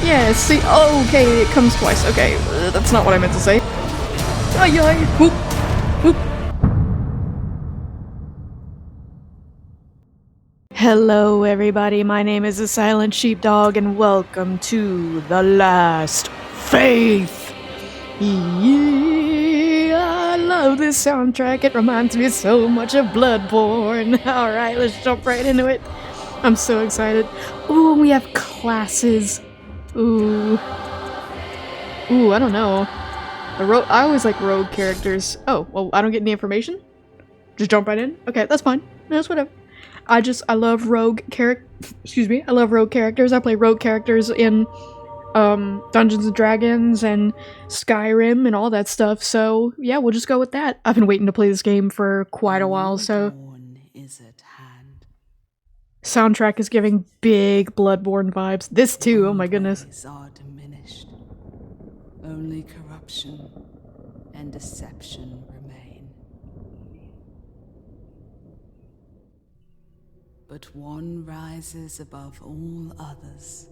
Yeah, see, oh, okay, it comes twice. Okay, that's not what I meant to say. Ay, ay, whoop, whoop. Hello, everybody. My name is the Silent Sheepdog, and welcome to The Last Faith. Yeah, I love this soundtrack. It reminds me so much of Bloodborne. Alright, let's jump right into it. I'm so excited. Ooh, we have classes. Ooh. Ooh, I don't know. I always like rogue characters. Oh, well, I don't get any information? Just jump right in? Okay, that's fine. No, it's whatever. I love rogue excuse me, I love rogue characters. I play rogue characters in, Dungeons & Dragons and Skyrim and all that stuff, so yeah, we'll just go with that. I've been waiting to play this game for quite a while, so... Soundtrack is giving big Bloodborne vibes. This too, oh my goodness. Are diminished. Only corruption and deception remain. But one rises above all others,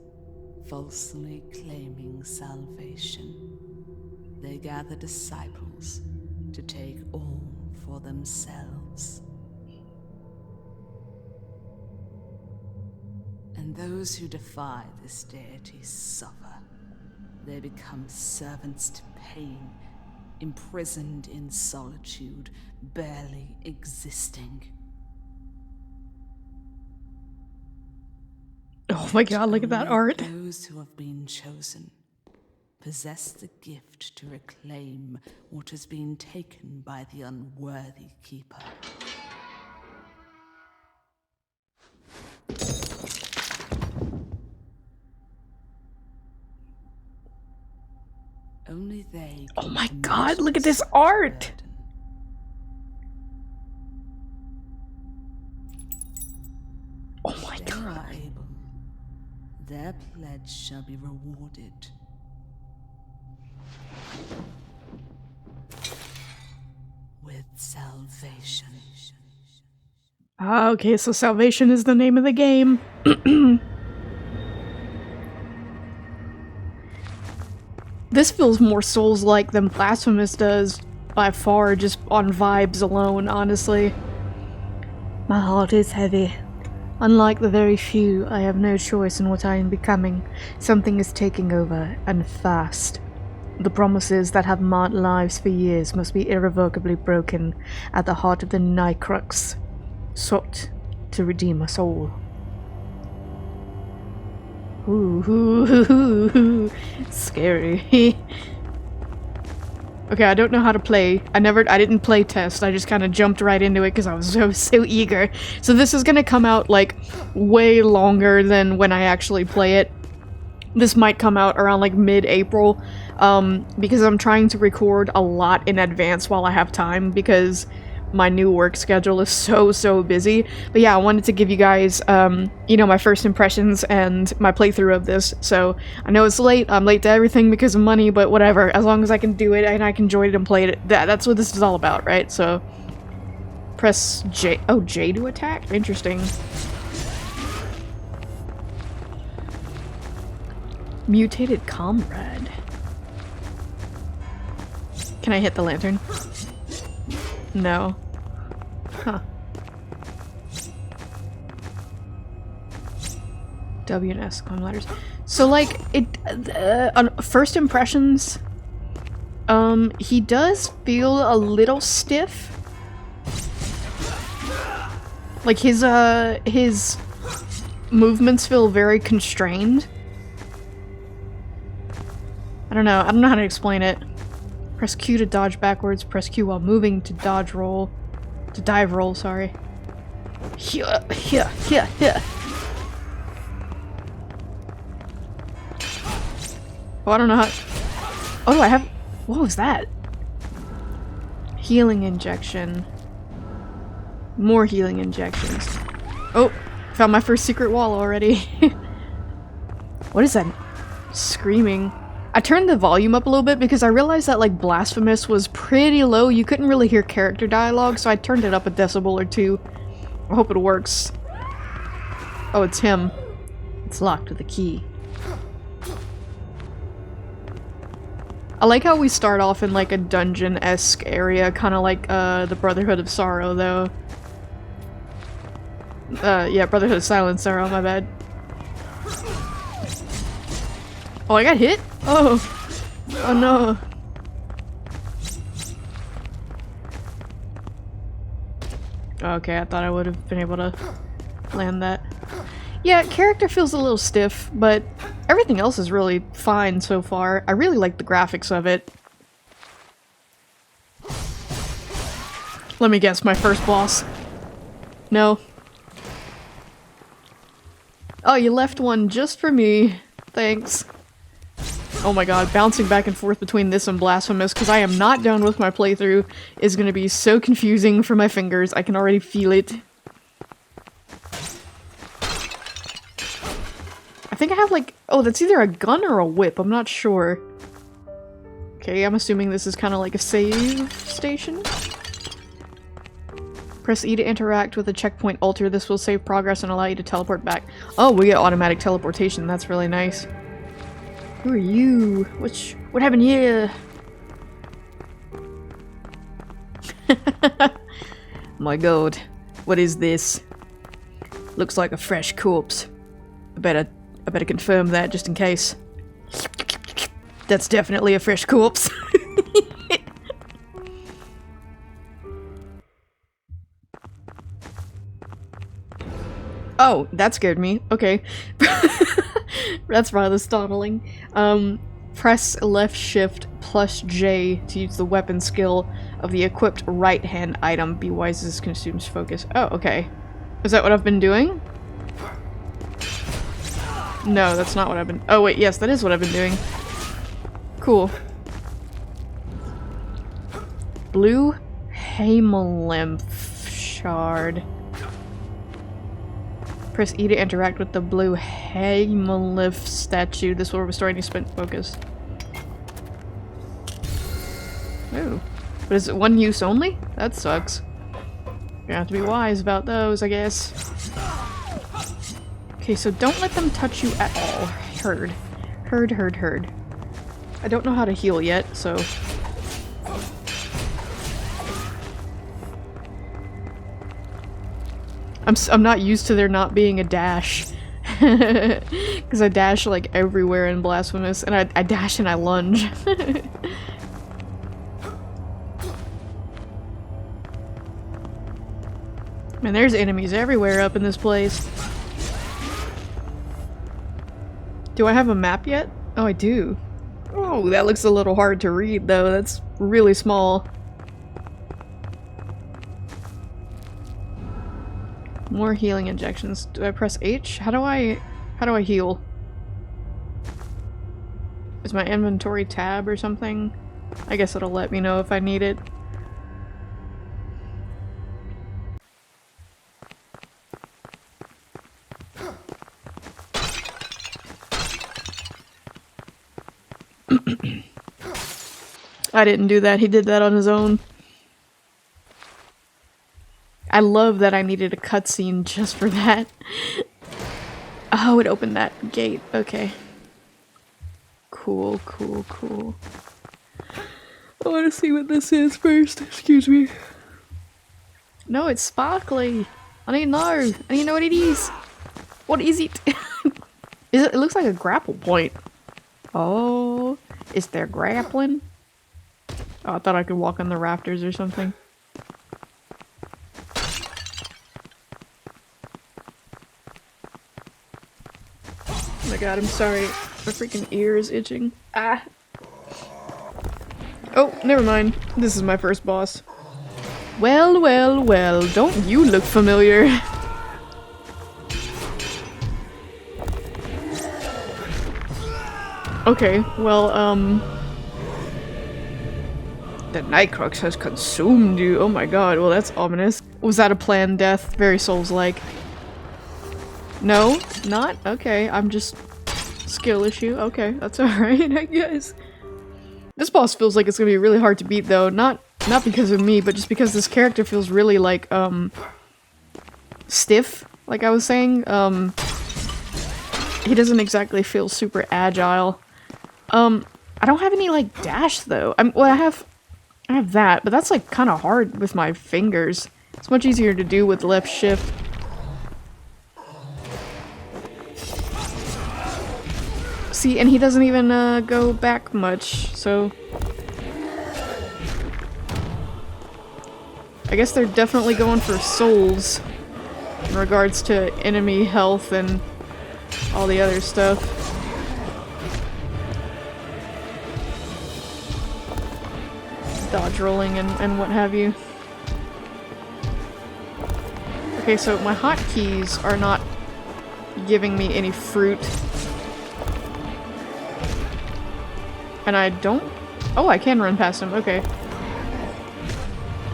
falsely claiming salvation. They gather disciples to take all for themselves. And those who defy this deity suffer. They become servants to pain, imprisoned in solitude, barely existing. Oh my god, look at that art. Those who have been chosen possess the gift to reclaim what has been taken by the unworthy keeper. Only they. Oh my god, look at this art! Oh my god. Able, their pledge shall be rewarded. With salvation. Ah, okay, so salvation is the name of the game. This feels more Souls-like than Blasphemous does, by far, just on vibes alone, honestly. My heart is heavy. Unlike the very few, I have no choice in what I am becoming. Something is taking over, and fast. The promises that have marred lives for years must be irrevocably broken at the heart of the Nycrux, sought to redeem us all. Ooh, scary. Okay, I don't know how to play. I didn't play test. I just kind of jumped right into it because I was so eager. So this is gonna come out like way longer than when I actually play it. This might come out around like mid-April, because I'm trying to record a lot in advance while I have time because my new work schedule is so busy. But yeah, I wanted to give you guys, you know, my first impressions and my playthrough of this. So I know it's late, I'm late to everything because of money, but whatever, as long as I can do it and I can enjoy it and play it, that's what this is all about, right? So press J, oh, J to attack? Interesting. Mutated comrade. Can I hit the lantern? No. Huh. W and S, climb ladders. So, like, on first impressions, he does feel a little stiff. Like, his movements feel very constrained. I don't know how to explain it. Press Q to dodge backwards, press Q while moving to dodge roll. To dive roll, sorry. Here. Oh, I don't know how... Oh, do I have... What was that? Healing injection. More healing injections. Oh, found my first secret wall already. What is that? Screaming. I turned the volume up a little bit because I realized that, like, Blasphemous was pretty low. You couldn't really hear character dialogue, so I turned it up a decibel or two. I hope it works. Oh, it's him. It's locked with a key. I like how we start off in like a dungeon-esque area, kind of like the Brotherhood of Sorrow, though. Yeah, Brotherhood of Silent Sorrow, my bad. Oh, I got hit? Oh. Oh no. Okay, I thought I would have been able to land that. Yeah, character feels a little stiff, but everything else is really fine so far. I really like the graphics of it. Let me guess, my first boss. No. Oh, you left one just for me. Thanks. Oh my god, bouncing back and forth between this and Blasphemous, because I am not done with my playthrough, is gonna be so confusing for my fingers. I can already feel it. I think I have like... oh, that's either a gun or a whip, I'm not sure. Okay, I'm assuming this is kind of like a save station. Press E to interact with the checkpoint altar. This will save progress and allow you to teleport back. Oh, we get automatic teleportation, that's really nice. Who are you? What happened here? My god. What is this? Looks like a fresh corpse. I better confirm that just in case. That's definitely a fresh corpse. Oh, that scared me. Okay. That's rather startling. Press left shift plus J to use the weapon skill of the equipped right hand item. Be wise as consumes focus. Oh, okay. Is that what I've been doing? No, that's not what I've been- oh wait, yes, that is what I've been doing. Cool. Blue Haemlymph shard. Press E to interact with the blue Haemlymph statue. This will restore any spent focus. Oh. But is it one use only? That sucks. You have to be wise about those, I guess. Okay, so don't let them touch you at all. Heard. Heard. I don't know how to heal yet, so... I'm not used to there not being a dash. Because I dash like everywhere in Blasphemous, and I dash and I lunge. Man, there's enemies everywhere up in this place. Do I have a map yet? Oh, I do. Oh, that looks a little hard to read though. That's really small. More healing injections. Do I press H? How do I heal? Is my inventory tab or something? I guess it'll let me know if I need it. I didn't do that. He did that on his own. I love that I needed a cutscene just for that. Oh, it opened that gate. Okay. Cool. I want to see what this is first. Excuse me. No, it's sparkly. I need to know. I need to know what it is. What is it? It looks like a grapple point. Oh, is there grappling? Oh, I thought I could walk on the rafters or something. Oh my god, I'm sorry. My freaking ear is itching. Ah. Oh, never mind. This is my first boss. Well, don't you look familiar? Okay, well, the Nightcrux has consumed you. Oh my god, well that's ominous. Was that a planned death? Very Souls-like. No? Not? Okay, I'm just... skill issue. Okay, that's alright, I guess. This boss feels like it's gonna be really hard to beat though. Not because of me, but just because this character feels really like, stiff, like I was saying. He doesn't exactly feel super agile. I don't have any, like, dash, though. Well, I have that, but that's, like, kind of hard with my fingers. It's much easier to do with left shift. See, and he doesn't even, go back much, so... I guess they're definitely going for souls in regards to enemy health and all the other stuff. Dodge rolling and what have you. Okay, so my hotkeys are not giving me any fruit. And I don't... Oh, I can run past him, okay.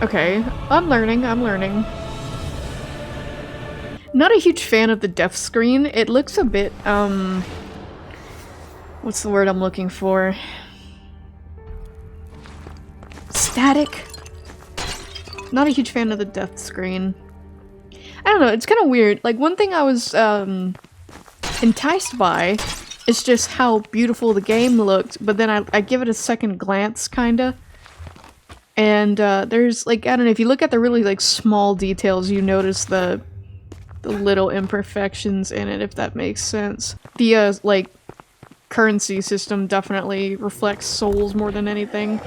Okay, I'm learning. Not a huge fan of the death screen. It looks a bit, what's the word I'm looking for? Static? Not a huge fan of the death screen. I don't know, it's kind of weird. Like, one thing I was, enticed by is just how beautiful the game looked, but then I give it a second glance, kinda. And, there's, like, I don't know, if you look at the really, like, small details, you notice the little imperfections in it, if that makes sense. The, like, currency system definitely reflects souls more than anything.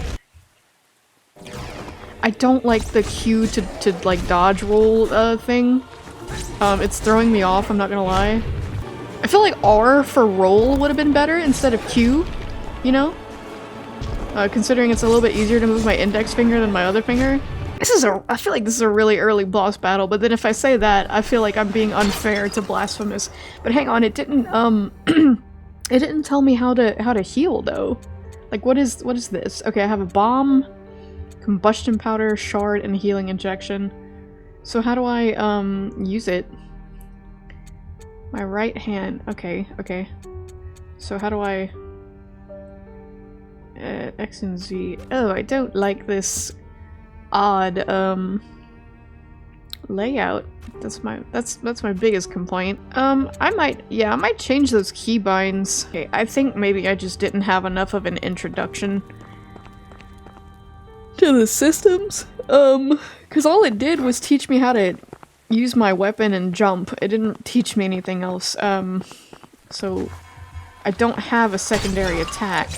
I don't like the Q to like, dodge roll, thing. It's throwing me off, I'm not gonna lie. I feel like R for roll would have been better instead of Q, you know? Considering it's a little bit easier to move my index finger than my other finger. I feel like this is a really early boss battle, but then if I say that, I feel like I'm being unfair to Blasphemous. But hang on, it didn't, it didn't tell me how to heal, though. Like, what is this? Okay, I have a bomb, combustion powder, shard, and healing injection. So how do I, use it? My right hand, okay. So how do I... X and Z. Oh, I don't like this odd layout. That's my biggest complaint. I might change those keybinds. Okay, I think maybe I just didn't have enough of an introduction to the systems. Cause all it did was teach me how to use my weapon and jump. It didn't teach me anything else. So I don't have a secondary attack.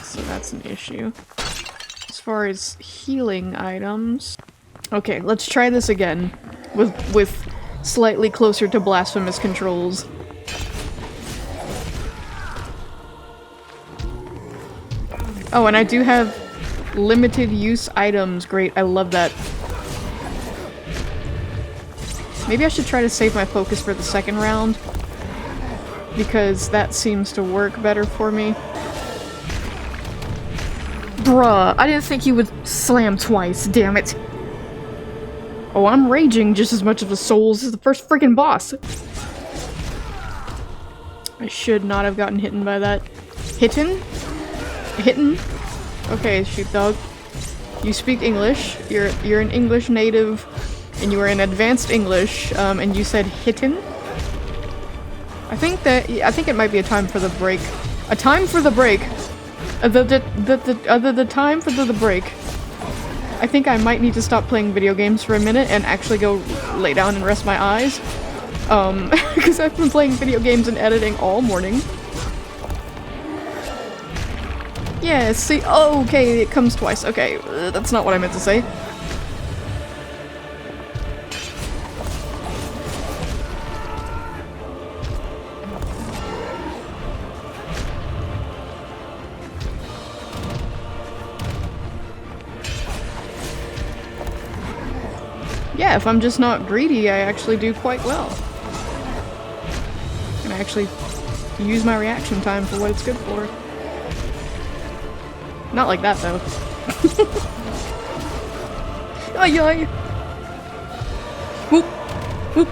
So that's an issue. As far as healing items... Okay, let's try this again. With slightly closer to Blasphemous controls. Oh, and I do have limited use items. Great, I love that. Maybe I should try to save my focus for the second round. Because that seems to work better for me. Bruh, I didn't think he would slam twice, damn it. Oh, I'm raging just as much of the souls as the first freaking boss. I should not have gotten hit by that. Hitten? Okay, sheepdog. You speak English. You're an English native, and you are in advanced English, and you said hitten? I think it might be a time for the break. A time for the break! The time for the break. I think I might need to stop playing video games for a minute and actually go lay down and rest my eyes. Because I've been playing video games and editing all morning. Yeah, see- oh, okay, it comes twice. Okay, that's not what I meant to say. Yeah, if I'm just not greedy, I actually do quite well. And I actually use my reaction time for what it's good for. Not like that, though. Ay ay! Whoop! Whoop!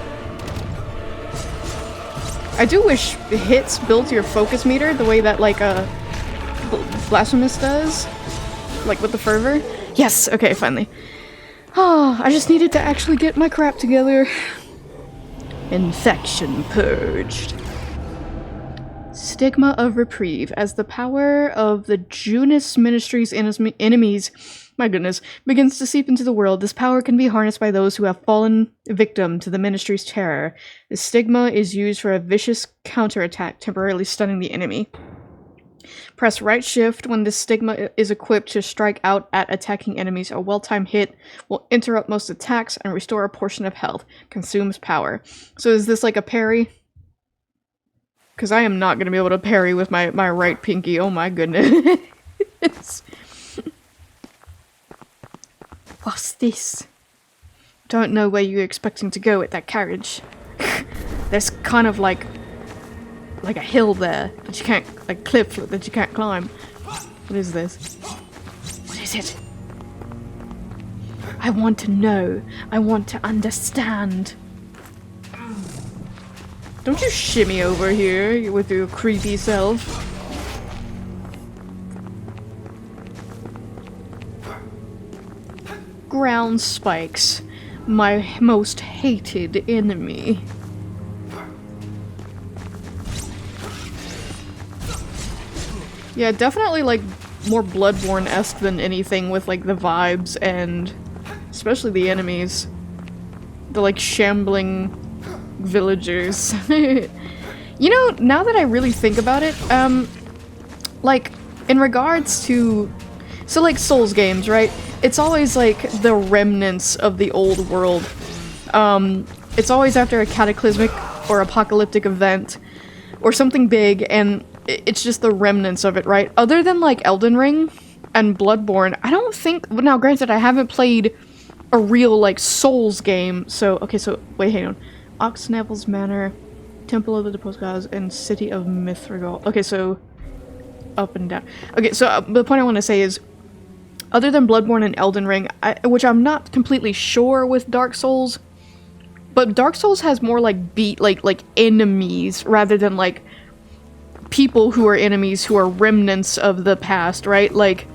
I do wish hits built your focus meter the way that, like, Blasphemous does. Like, with the fervor. Yes! Okay, finally. Oh, I just needed to actually get my crap together. Infection purged. Stigma of Reprieve. As the power of the Junus Ministry's enemies, my goodness, begins to seep into the world, this power can be harnessed by those who have fallen victim to the Ministry's terror. The stigma is used for a vicious counterattack, temporarily stunning the enemy. Press right shift when the stigma is equipped to strike out at attacking enemies. A well-timed hit will interrupt most attacks and restore a portion of health. Consumes power. So is this like a parry? Because I am not going to be able to parry with my right pinky. Oh my goodness. What's this? Don't know where you're expecting to go with that carriage. There's kind of like a hill there that you can't, like cliff that you can't climb. What is this? What is it? I want to know. I want to understand. Don't you shimmy over here with your creepy self. Ground spikes. My most hated enemy. Yeah, definitely like more Bloodborne-esque than anything with like the vibes and especially the enemies. The like shambling villagers. You know, now that I really think about it, like in regards to like Souls games, right? It's always like the remnants of the old world. It's always after a cataclysmic or apocalyptic event or something big, and it's just the remnants of it, right? Other than like Elden Ring and Bloodborne, I don't think, now granted I haven't played a real like Souls game, so, okay, so, wait, hang on. Oxneville's Manor, Temple of the Deposed Gods, and City of Mithrigal. Okay, so, up and down. Okay, so the point I want to say is, other than Bloodborne and Elden Ring, which I'm not completely sure with Dark Souls, but Dark Souls has more like like enemies rather than like people who are enemies who are remnants of the past, right? Like,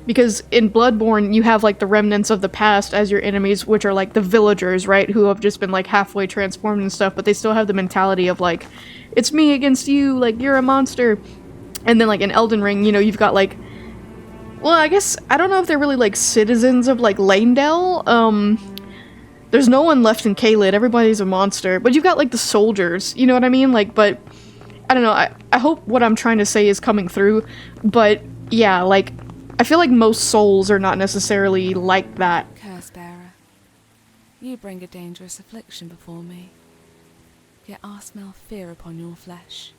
because in Bloodborne you have like the remnants of the past as your enemies, which are like the villagers, right? Who have just been like halfway transformed and stuff, but they still have the mentality of like, it's me against you, like you're a monster. And then like in Elden Ring, you know, you've got like, well, I guess, I don't know if they're really like citizens of like Lanedale. There's no one left in Caelid, everybody's a monster, but you've got like the soldiers, you know what I mean? Like, but I don't know, I hope what I'm trying to say is coming through, but yeah, like, I feel like most souls are not necessarily like that. Curse-bearer, you bring a dangerous affliction before me, yet I smell fear upon your flesh.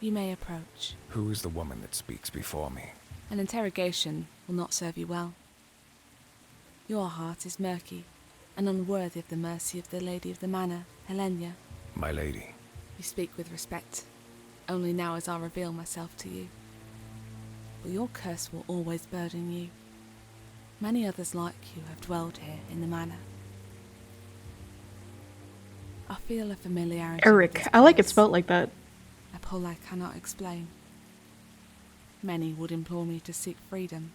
You may approach. Who is the woman that speaks before me? An interrogation will not serve you well. Your heart is murky and unworthy of the mercy of the Lady of the Manor, Helena. My lady. You speak with respect, only now as I reveal myself to you. But your curse will always burden you. Many others like you have dwelled here in the manor. I feel a familiarity. Eric, I like it spelled like that. A pull I cannot explain. Many would implore me to seek freedom.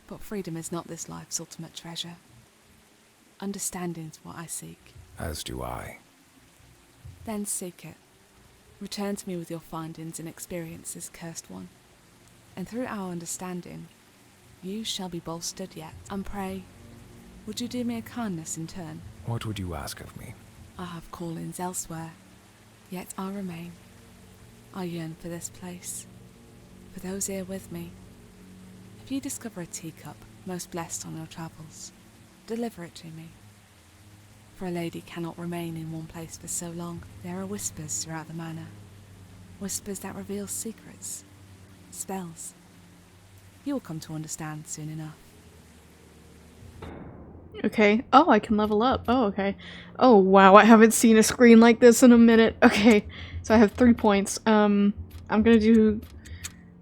But freedom is not this life's ultimate treasure. Understanding's what I seek. As do I. Then seek it. Return to me with your findings and experiences, cursed one. And through our understanding, you shall be bolstered yet. And pray, would you do me a kindness in turn? What would you ask of me? I have callings elsewhere, yet I remain. I yearn for this place, for those here with me. If you discover a teacup most blessed on your travels, deliver it to me. For a lady cannot remain in one place for so long. There are whispers throughout the manor, whispers that reveal secrets, spells. You will come to understand soon enough. Okay. Oh, I can level up. Oh, okay. Oh, wow, I haven't seen a screen like this in a minute. Okay, so I have 3 points. I'm gonna do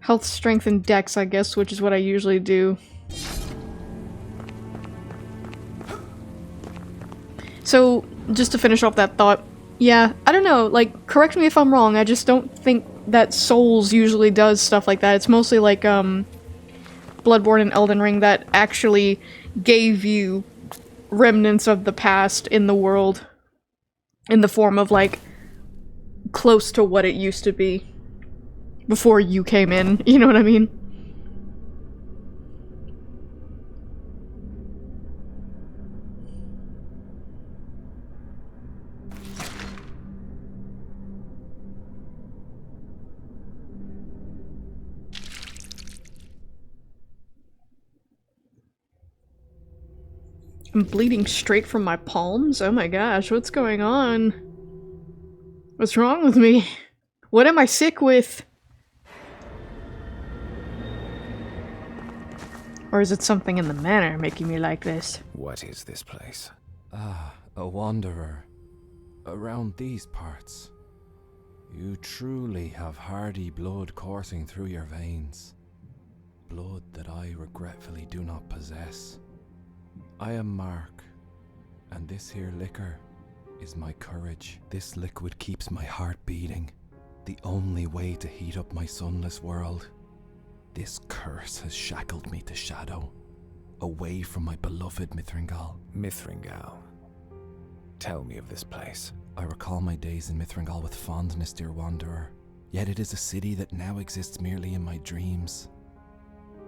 health, strength, and dex, I guess, which is what I usually do. So, just to finish off that thought, yeah, I don't know, like, correct me if I'm wrong, I just don't think that Souls usually does stuff like that. It's mostly like, Bloodborne and Elden Ring that actually gave you remnants of the past in the world in the form of, like, close to what it used to be before you came in, you know what I mean? I'm bleeding straight from my palms? Oh my gosh, what's going on? What's wrong with me? What am I sick with? Or is it something in the manor making me like this? What is this place? Ah, a wanderer. Around these parts. You truly have hardy blood coursing through your veins. Blood that I regretfully do not possess. I am Mark, and this here liquor is my courage. This liquid keeps my heart beating, the only way to heat up my sunless world. This curse has shackled me to shadow, away from my beloved Mithringal. Mithringal. Tell me of this place. I recall my days in Mithringal with fondness, dear wanderer, yet it is a city that now exists merely in my dreams.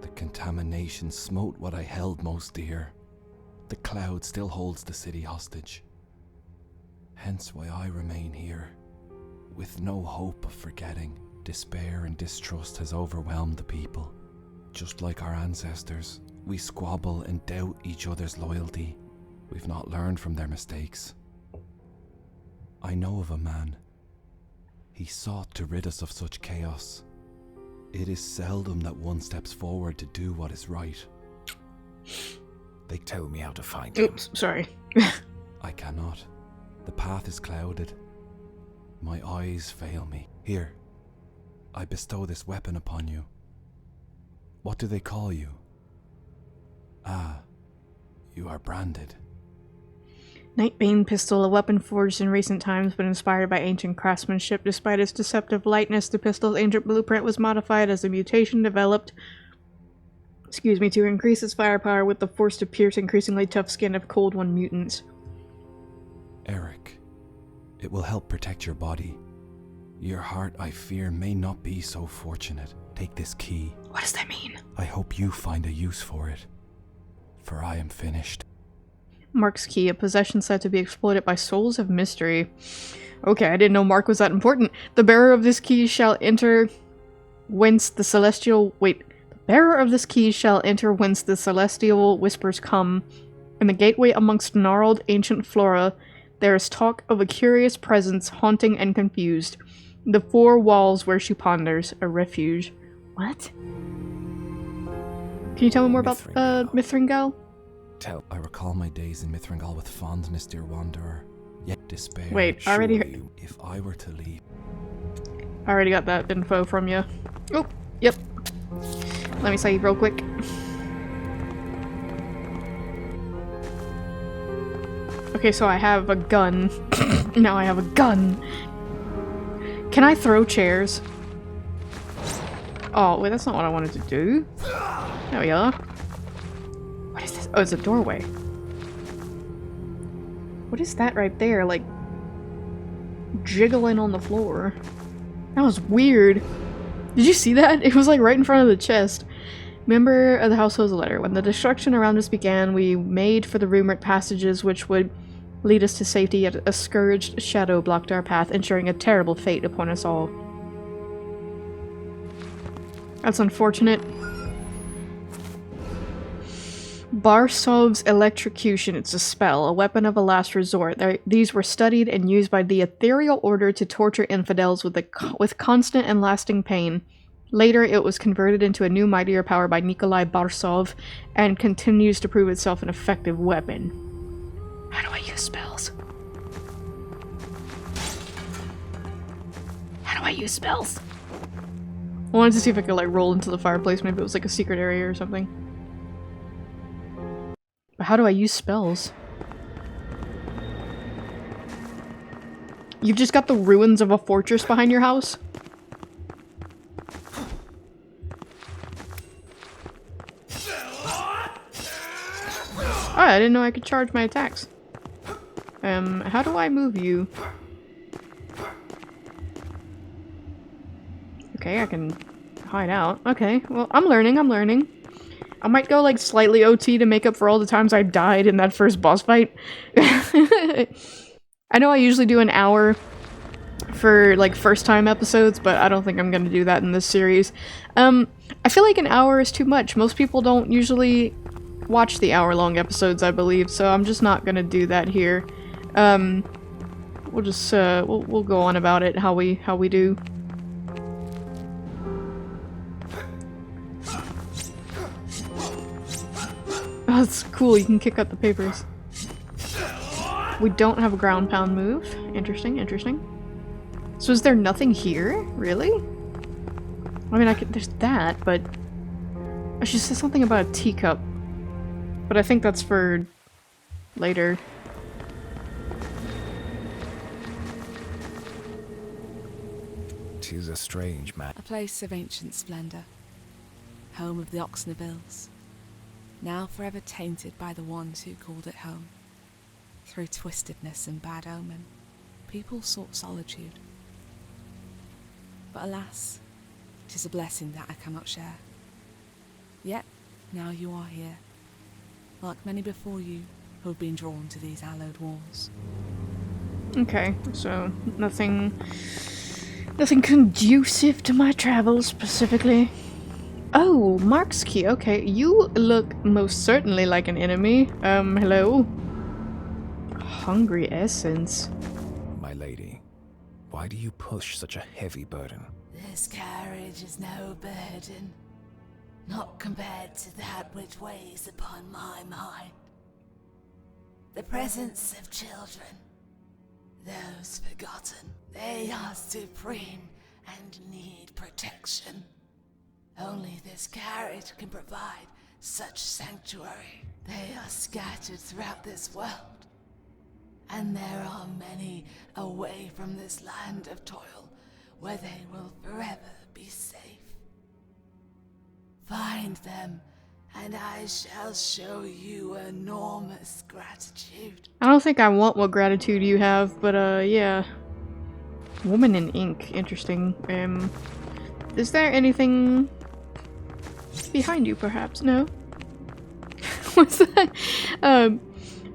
The contamination smote what I held most dear. The cloud still holds the city hostage. Hence why I remain here, with no hope of forgetting. Despair and distrust has overwhelmed the people. Just like our ancestors, we squabble and doubt each other's loyalty. We've not learned from their mistakes. I know of a man. He sought to rid us of such chaos. It is seldom that one steps forward to do what is right. They tell me how to find him. Oops, sorry. I cannot. The path is clouded. My eyes fail me. Here, I bestow this weapon upon you. What do they call you? Ah, you are branded. Nightbane pistol, a weapon forged in recent times but inspired by ancient craftsmanship. Despite its deceptive lightness, the pistol's ancient blueprint was modified as a mutation developed to increase its firepower with the force to pierce increasingly tough skin of Cold One mutants. Eric, it will help protect your body. Your heart, I fear, may not be so fortunate. Take this key. What does that mean? I hope you find a use for it, for I am finished. Mark's key, a possession said to be exploited by souls of mystery. Okay, I didn't know Mark was that important. The bearer of this key shall enter whence the celestial... Wait. The bearer of this key shall enter whence the celestial whispers come. In the gateway amongst gnarled ancient flora, there is talk of a curious presence, haunting and confused. The four walls where she ponders, a refuge. What? Can you tell me more about Mithringal? I recall my days in Mithringal with fondness, dear wanderer. Yet despair. Wait, I already surely, if I were to leave. I already got that info from you. Oh, yep. Let me save real quick. Okay, so I have a gun. Now I have a gun. Can I throw chairs? Oh, wait, that's not what I wanted to do. There we are. What is this? Oh, it's a doorway. What is that right there? Like, jiggling on the floor. That was weird. Did you see that? It was like right in front of the chest. Member of the household's letter. When the destruction around us began, we made for the rumored passages which would lead us to safety, yet a scourged shadow blocked our path, ensuring a terrible fate upon us all. That's unfortunate. Barsov's electrocution. It's a spell, a weapon of a last resort. These were studied and used by the ethereal order to torture infidels with constant and lasting pain. Later, it was converted into a new mightier power by Nikolai Barsov and continues to prove itself an effective weapon. How do I use spells? How do I use spells? I wanted to see if I could like roll into the fireplace. Maybe it was like a secret area or something. But how do I use spells? You've just got the ruins of a fortress behind your house? Oh, I didn't know I could charge my attacks. How do I move you? Okay, I can hide out. Okay, well, I'm learning, I'm learning. I might go, like, slightly OT to make up for all the times I died in that first boss fight. I know I usually do an hour for, like, first-time episodes, but I don't think I'm gonna do that in this series. I feel like an hour is too much. Most people don't usually watch the hour-long episodes, I believe, so I'm just not gonna do that here. We'll just, we'll go on about it how we do. Oh, that's cool, you can kick out the papers. We don't have a ground pound move. Interesting, interesting. So is there nothing here? Really? I mean, there's that, but... She said something about a teacup. But I think that's for... later. Tis a strange man. A place of ancient splendour. Home of the Oxnevilles. Now forever tainted by the ones who called it home. Through twistedness and bad omen, people sought solitude. But alas, 'tis a blessing that I cannot share. Yet, now you are here, like many before you who have been drawn to these hallowed walls. Okay, so nothing conducive to my travels specifically. Oh, Mark's key. Okay, you look most certainly like an enemy. Hello? Hungry essence. My lady, why do you push such a heavy burden? This carriage is no burden, not compared to that which weighs upon my mind. The presence of children, those forgotten, they are supreme and need protection. Only this carriage can provide such sanctuary. They are scattered throughout this world, and there are many away from this land of toil where they will forever be safe. Find them, and I shall show you enormous gratitude. I don't think I want what gratitude you have, but yeah. Woman in ink. Interesting. Is there anything behind you, perhaps? No? What's that?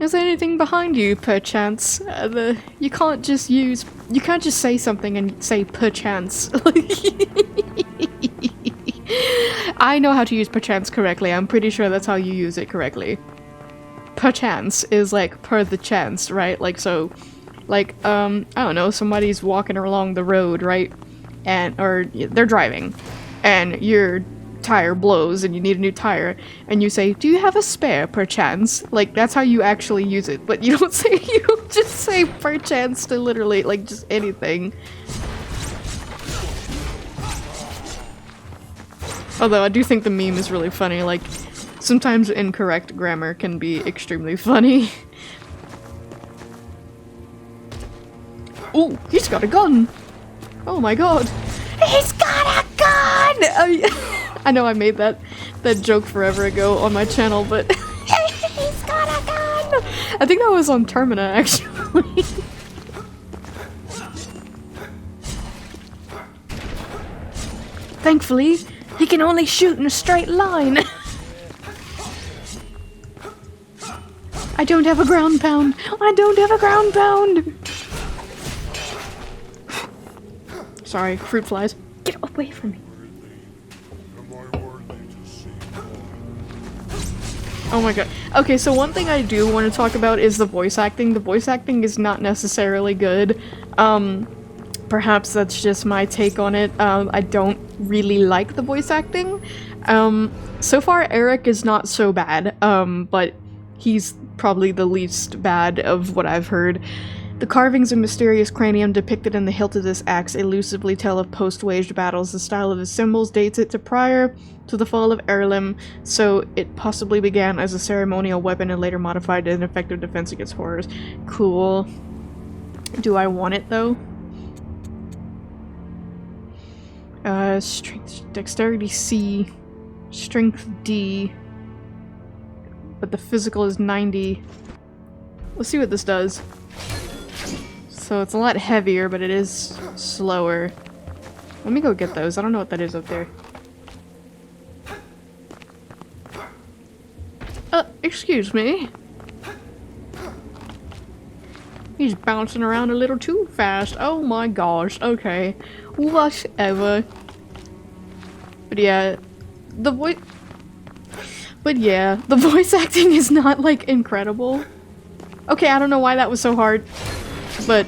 Is there anything behind you, perchance? You can't just say something and say perchance. I know how to use perchance correctly. I'm pretty sure that's how you use it correctly. Perchance is like per the chance, right? Like, so, like, I don't know, somebody's walking along the road, right? Or they're driving, and your tire blows and you need a new tire, and you say, do you have a spare, perchance? Like, that's how you actually use it, but you don't just say perchance to literally, like, just anything. Although, I do think the meme is really funny, like, sometimes incorrect grammar can be extremely funny. Ooh, he's got a gun! Oh my god. He's got a gun! I know I made that joke forever ago on my channel, but he's got a gun! I think that was on Termina, actually. Thankfully, he can only shoot in a straight line. I don't have a ground pound. I don't have a ground pound. Sorry, fruit flies. Get away from me. Oh my god. Okay, so one thing I do want to talk about is the voice acting. The voice acting is not necessarily good. Perhaps that's just my take on it. I don't really like the voice acting. So far, Eric is not so bad, but he's probably the least bad of what I've heard. The carvings of mysterious cranium depicted in the hilt of this axe elusively tell of post-waged battles. The style of the symbols dates it to prior to the fall of Erlem, so it possibly began as a ceremonial weapon and later modified as an effective defense against horrors. Cool. Do I want it, though? Strength, dexterity C, strength D, but the physical is 90. Let's see what this does. So it's a lot heavier, but it is slower. Let me go get those. I don't know what that is up there. Excuse me. He's bouncing around a little too fast. Oh my gosh. Okay. Whatever. But yeah, the voice acting is not, like, incredible. Okay, I don't know why that was so hard, but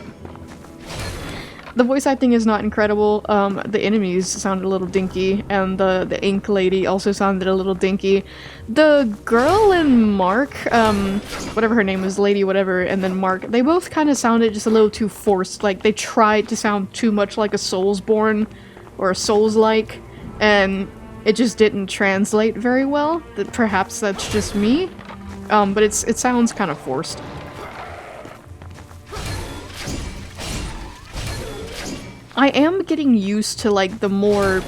the voice acting is not incredible. The enemies sounded a little dinky, and the ink lady also sounded a little dinky. The girl and Mark, whatever her name was, Lady whatever, and then Mark, they both kind of sounded just a little too forced. Like, they tried to sound too much like a Soulsborne or a Soulslike, and it just didn't translate very well. Perhaps that's just me, but it sounds kind of forced. I am getting used to, like, the more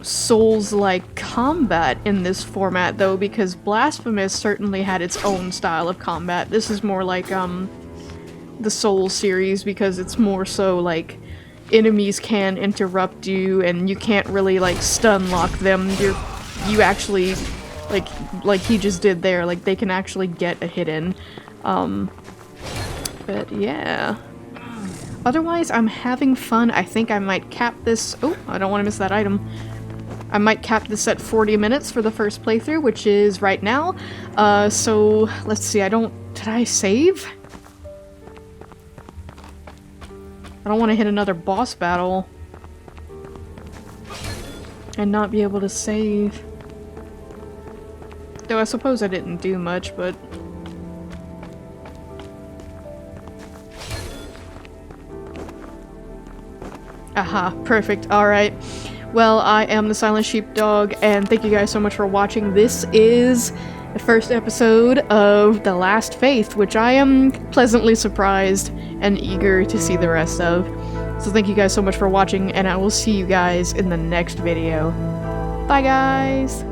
Souls-like combat in this format, though, because Blasphemous certainly had its own style of combat. This is more like, the Souls series, because it's more so, like, enemies can interrupt you, and you can't really, like, stun lock them. You actually, like he just did there, like, they can actually get a hit in. But yeah. Otherwise, I'm having fun. I think I might cap this— oh, I don't want to miss that item. I might cap this at 40 minutes for the first playthrough, which is right now. So, let's see, did I save? I don't want to hit another boss battle and not be able to save. Though I suppose I didn't do much, but... aha, perfect. Alright. Well, I am the Silent Sheepdog, and thank you guys so much for watching. This is the first episode of The Last Faith, which I am pleasantly surprised and eager to see the rest of. So thank you guys so much for watching, and I will see you guys in the next video. Bye, guys!